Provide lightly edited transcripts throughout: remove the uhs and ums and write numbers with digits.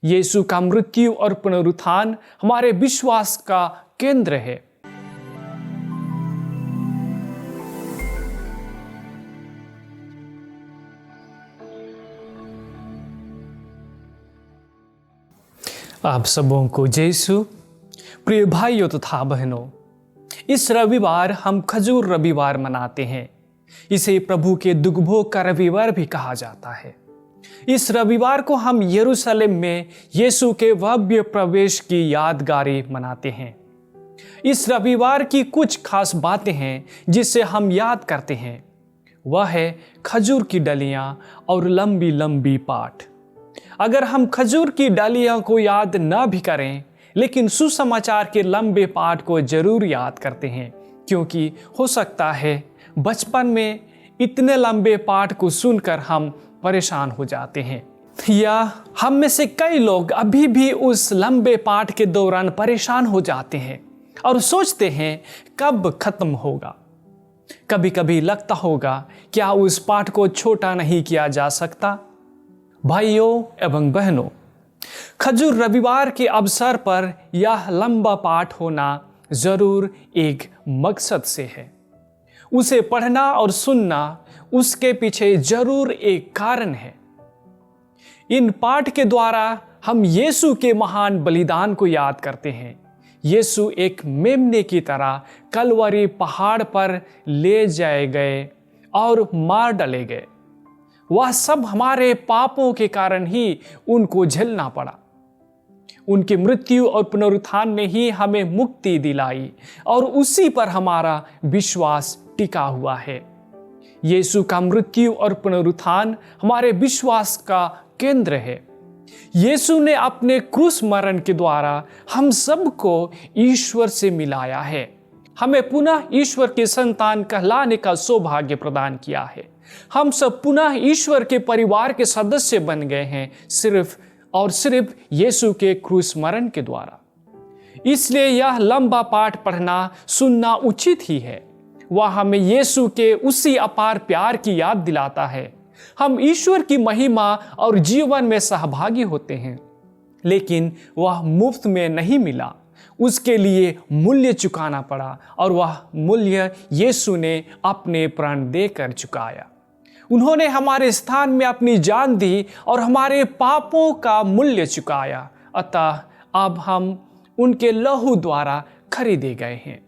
यीशु का मृत्यु और पुनरुत्थान हमारे विश्वास का केंद्र है। आप सबों को यीशु। प्रिय भाइयों तथा बहनों, इस रविवार हम खजूर रविवार मनाते हैं। इसे प्रभु के दुखभोग का रविवार भी कहा जाता है। इस रविवार को हम यरूशलेम में यीशु के भव्य प्रवेश की यादगारी मनाते हैं। इस रविवार की कुछ खास बातें हैं जिसे हम याद करते हैं। वह है खजूर की डलियां और लंबी लंबी पाठ। अगर हम खजूर की डालियों को याद न भी करें, लेकिन सुसमाचार के लंबे पाठ को जरूर याद करते हैं, क्योंकि हो सकता है बचपन में इतने लंबे पाठ को सुनकर हम परेशान हो जाते हैं, या हम में से कई लोग अभी भी उस लंबे पाठ के दौरान परेशान हो जाते हैं और सोचते हैं कब खत्म होगा। कभी कभी लगता होगा क्या उस पाठ को छोटा नहीं किया जा सकता। भाइयों एवं बहनों, खजूर रविवार के अवसर पर यह लंबा पाठ होना जरूर एक मकसद से है। उसे पढ़ना और सुनना, उसके पीछे जरूर एक कारण है। इन पाठ के द्वारा हम यीशु के महान बलिदान को याद करते हैं। यीशु एक मेमने की तरह कलवरी पहाड़ पर ले जाए गए और मार डाले गए। वह सब हमारे पापों के कारण ही उनको झेलना पड़ा। उनकी मृत्यु और पुनरुत्थान ने ही हमें मुक्ति दिलाई और उसी पर हमारा विश्वास टिका हुआ है। यीशु का मृत्यु और पुनरुत्थान हमारे विश्वास का केंद्र है। यीशु ने अपने क्रूस मरण के द्वारा हम सबको ईश्वर से मिलाया है। हमें पुनः ईश्वर के संतान कहलाने का सौभाग्य प्रदान किया है। हम सब पुनः ईश्वर के परिवार के सदस्य बन गए हैं, सिर्फ और सिर्फ यीशु के क्रूस मरण के द्वारा। इसलिए यह लंबा पाठ पढ़ना सुनना उचित ही है। वह हमें यीशु के उसी अपार प्यार की याद दिलाता है। हम ईश्वर की महिमा और जीवन में सहभागी होते हैं, लेकिन वह मुफ्त में नहीं मिला। उसके लिए मूल्य चुकाना पड़ा और वह मूल्य यीशु ने अपने प्राण देकर चुकाया। उन्होंने हमारे स्थान में अपनी जान दी और हमारे पापों का मूल्य चुकाया। अतः अब हम उनके लहू द्वारा खरीदे गए हैं।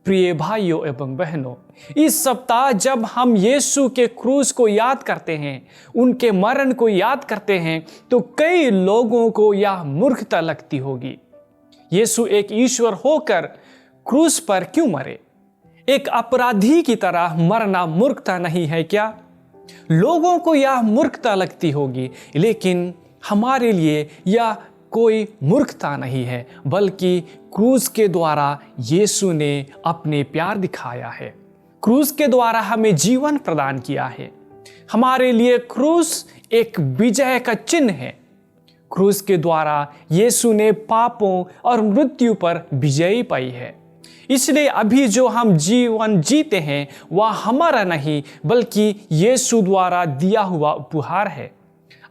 प्रिय भाइयों एवं बहनों, इस सप्ताह जब हम यीशु के क्रूस को याद करते हैं, उनके मरण को याद करते हैं, तो कई लोगों को यह मूर्खता लगती होगी। यीशु एक ईश्वर होकर क्रूस पर क्यों मरे? एक अपराधी की तरह मरना मूर्खता नहीं है क्या? लोगों को यह मूर्खता लगती होगी, लेकिन हमारे लिए यह कोई मूर्खता नहीं है, बल्कि क्रूस के द्वारा यीशु ने अपने प्यार दिखाया है। क्रूस के द्वारा हमें जीवन प्रदान किया है। हमारे लिए क्रूस एक विजय का चिन्ह है। क्रूस के द्वारा यीशु ने पापों और मृत्यु पर विजयी पाई है। इसलिए अभी जो हम जीवन जीते हैं वह हमारा नहीं, बल्कि यीशु द्वारा दिया हुआ उपहार है।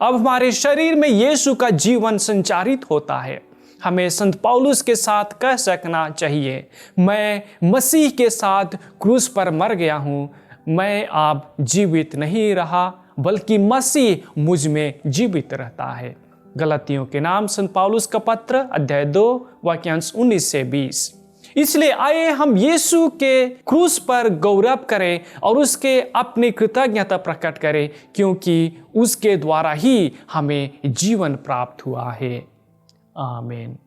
अब हमारे शरीर में यीशु का जीवन संचारित होता है। हमें संत पौलुस के साथ कह सकना चाहिए, मैं मसीह के साथ क्रूस पर मर गया हूँ। मैं अब जीवित नहीं रहा, बल्कि मसीह मुझ में जीवित रहता है। गलतियों के नाम संत पौलुस का पत्र अध्याय 2 वाक्यांश 19 से 20। इसलिए आइए हम यीशु के क्रूस पर गौरव करें और उसके अपनी कृतज्ञता प्रकट करें, क्योंकि उसके द्वारा ही हमें जीवन प्राप्त हुआ है। आमीन।